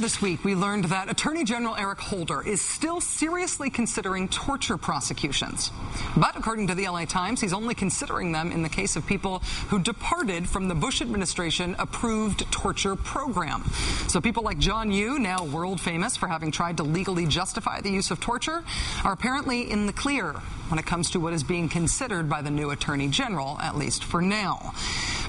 this week, we learned that Attorney General Eric Holder is still seriously considering torture prosecutions. But according to the LA Times, he's only considering them in the case of people who departed from the Bush administration approved torture program. So people like John Yoo, now world famous for having tried to legally justify the use of torture, are apparently in the clear when it comes to what is being considered by the new Attorney General, at least for now.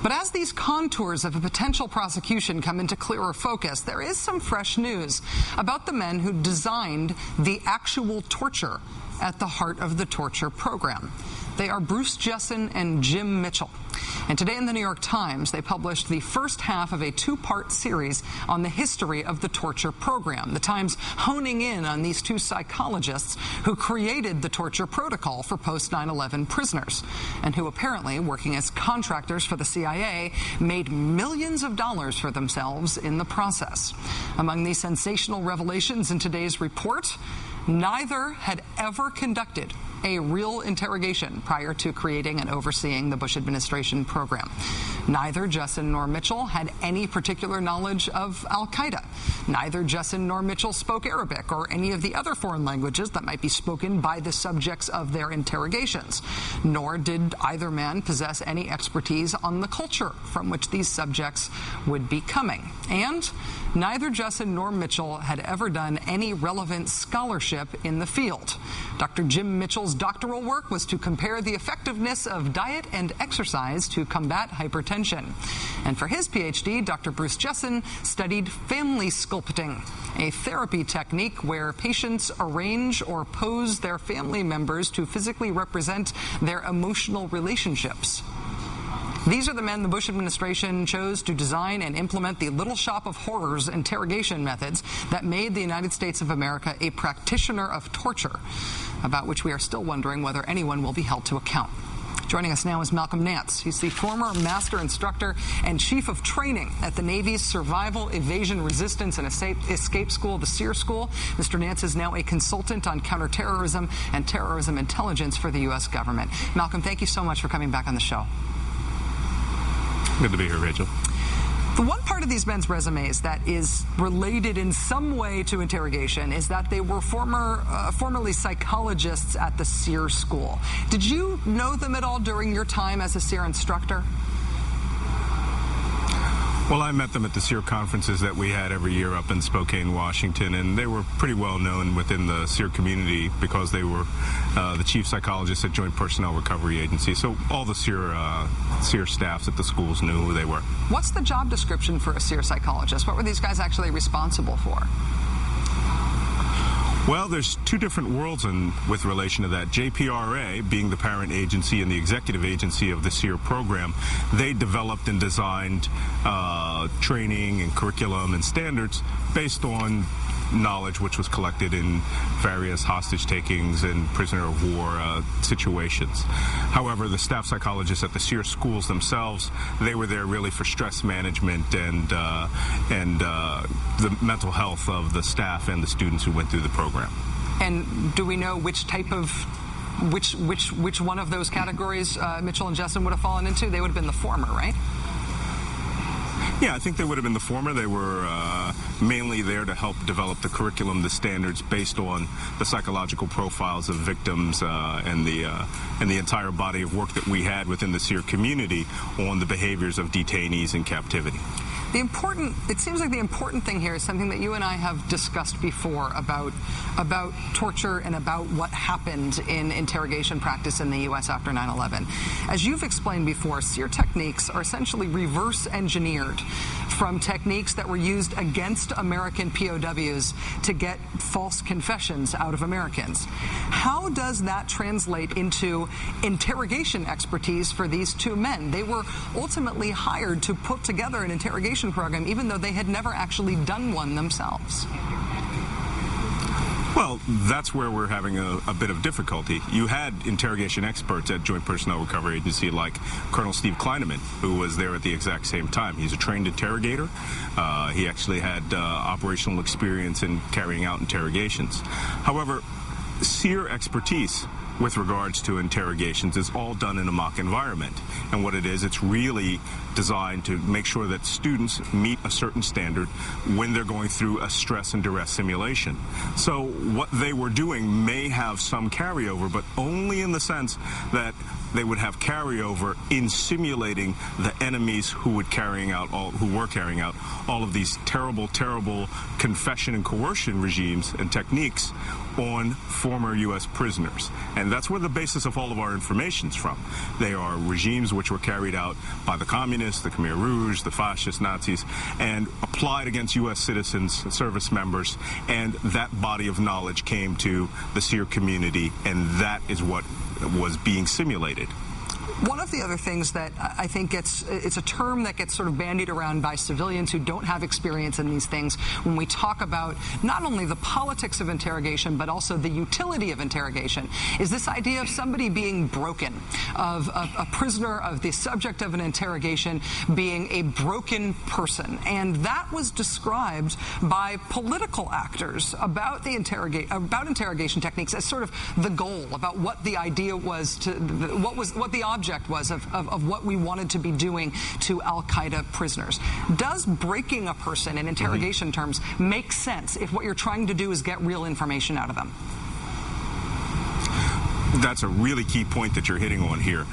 But as these contours of a potential prosecution come into clearer focus, there is some fresh news about the men who designed the actual torture at the heart of the torture program. They are Bruce Jessen and Jim Mitchell. And today in the New York Times, they published the first half of a two-part series on the history of the torture program. The Times honing in on these two psychologists who created the torture protocol for post-9/11 prisoners and who apparently, working as contractors for the CIA, made millions of dollars for themselves in the process. Among these sensational revelations in today's report, neither had ever conducted a real interrogation prior to creating and overseeing the Bush administration program. Neither Jessen nor Mitchell had any particular knowledge of al-Qaeda. Neither Jessen nor Mitchell spoke Arabic or any of the other foreign languages that might be spoken by the subjects of their interrogations. Nor did either man possess any expertise on the culture from which these subjects would be coming. And neither Jessen nor Mitchell had ever done any relevant scholarship in the field. Dr. Jim Mitchell's doctoral work was to compare the effectiveness of diet and exercise to combat hypertension. And for his PhD, Dr. Bruce Jessen studied family sculpting, a therapy technique where patients arrange or pose their family members to physically represent their emotional relationships. These are the men the Bush administration chose to design and implement the Little Shop of Horrors interrogation methods that made the United States of America a practitioner of torture, about which we are still wondering whether anyone will be held to account. Joining us now is Malcolm Nance. He's the former master instructor and chief of training at the Navy's Survival, Evasion, Resistance, and Escape School, the SERE School. Mr. Nance is now a consultant on counterterrorism and terrorism intelligence for the U.S. government. Malcolm, thank you so much for coming back on the show. Good to be here, Rachel. The one part of these men's resumes that is related in some way to interrogation is that they were formerly psychologists at the SERE School. Did you know them at all during your time as a SERE instructor? Well, I met them at the SERE conferences that we had every year up in Spokane, Washington, and they were pretty well known within the SERE community because they were the chief psychologists at Joint Personnel Recovery Agency. So all the SERE staffs at the schools knew who they were. What's the job description for a SERE psychologist? What were these guys actually responsible for? Well, there's two different worlds with relation to that. JPRA, being the parent agency and the executive agency of the SERE program, they developed and designed training and curriculum and standards based on knowledge which was collected in various hostage takings and prisoner of war situations. However, the staff psychologists at the SERE schools themselves, they were there really for stress management and the mental health of the staff and the students who went through the program. And do we know which type of which one of those categories Mitchell and Jessen would have fallen into? They would have been the former, right? Yeah, I think they would have been the former. They were mainly there to help develop the curriculum, the standards based on the psychological profiles of victims and the entire body of work that we had within the SERE community on the behaviors of detainees in captivity. It seems like the important thing here is something that you and I have discussed before about torture and about what happened in interrogation practice in the U.S. after 9/11. As you've explained before, SERE techniques are essentially reverse engineered from techniques that were used against American POWs to get false confessions out of Americans. How does that translate into interrogation expertise for these two men? They were ultimately hired to put together an interrogation program, even though they had never actually done one themselves. Well, that's where we're having a bit of difficulty. You had interrogation experts at Joint Personnel Recovery Agency like Colonel Steve Kleineman, who was there at the exact same time. He's a trained interrogator. He actually had operational experience in carrying out interrogations. However, SERE expertise with regards to interrogations is all done in a mock environment. And what it is, it's really designed to make sure that students meet a certain standard when they're going through a stress and duress simulation. So what they were doing may have some carryover, but only in the sense that they would have carryover in simulating the enemies who were carrying out all of these terrible confession and coercion regimes and techniques on former U.S. prisoners. And that's where the basis of all of our information's from. They are regimes which were carried out by the communists, the Khmer Rouge, the fascist Nazis, and applied against U.S. citizens, service members, and that body of knowledge came to the SERE community, and that is what was being simulated. One of the other things that I think it's a term that gets sort of bandied around by civilians who don't have experience in these things when we talk about not only the politics of interrogation but also the utility of interrogation, is this idea of somebody being broken, of a prisoner, of the subject of an interrogation being a broken person. And that was described by political actors about interrogation techniques as sort of the goal, about what the idea was, what the object was of what we wanted to be doing to Al-Qaeda prisoners. Does breaking a person in interrogation terms make sense if what you're trying to do is get real information out of them? That's a really key point that you're hitting on here.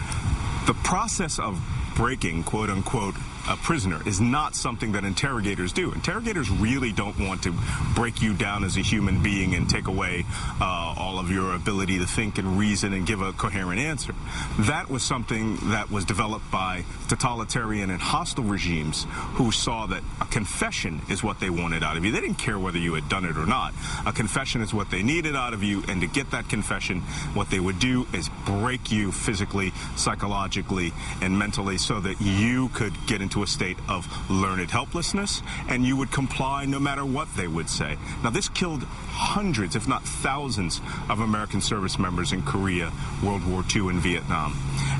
The process of breaking, quote unquote, a prisoner is not something that interrogators do. Interrogators really don't want to break you down as a human being and take away all of your ability to think and reason and give a coherent answer. That was something that was developed by totalitarian and hostile regimes who saw that a confession is what they wanted out of you. They didn't care whether you had done it or not. A confession is what they needed out of you, and to get that confession, what they would do is break you physically, psychologically, and mentally so that you could get into a state of learned helplessness, and you would comply no matter what they would say. Now, this killed hundreds, if not thousands, of American service members in Korea, World War II, and Vietnam.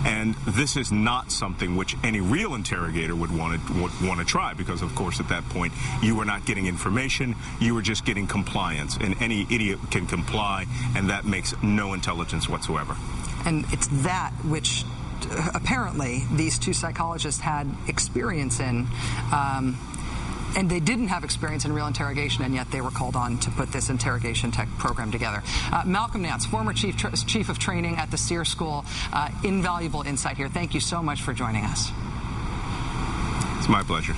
And this is not something which any real interrogator would want to try, because, of course, at that point, you were not getting information, you were just getting compliance. And any idiot can comply, and that makes no intelligence whatsoever. And it's that which apparently these two psychologists had experience in, and they didn't have experience in real interrogation, and yet they were called on to put this interrogation tech program together. Malcolm Nance, former chief of training at the SERE School, invaluable insight here. Thank you so much for joining us. It's my pleasure.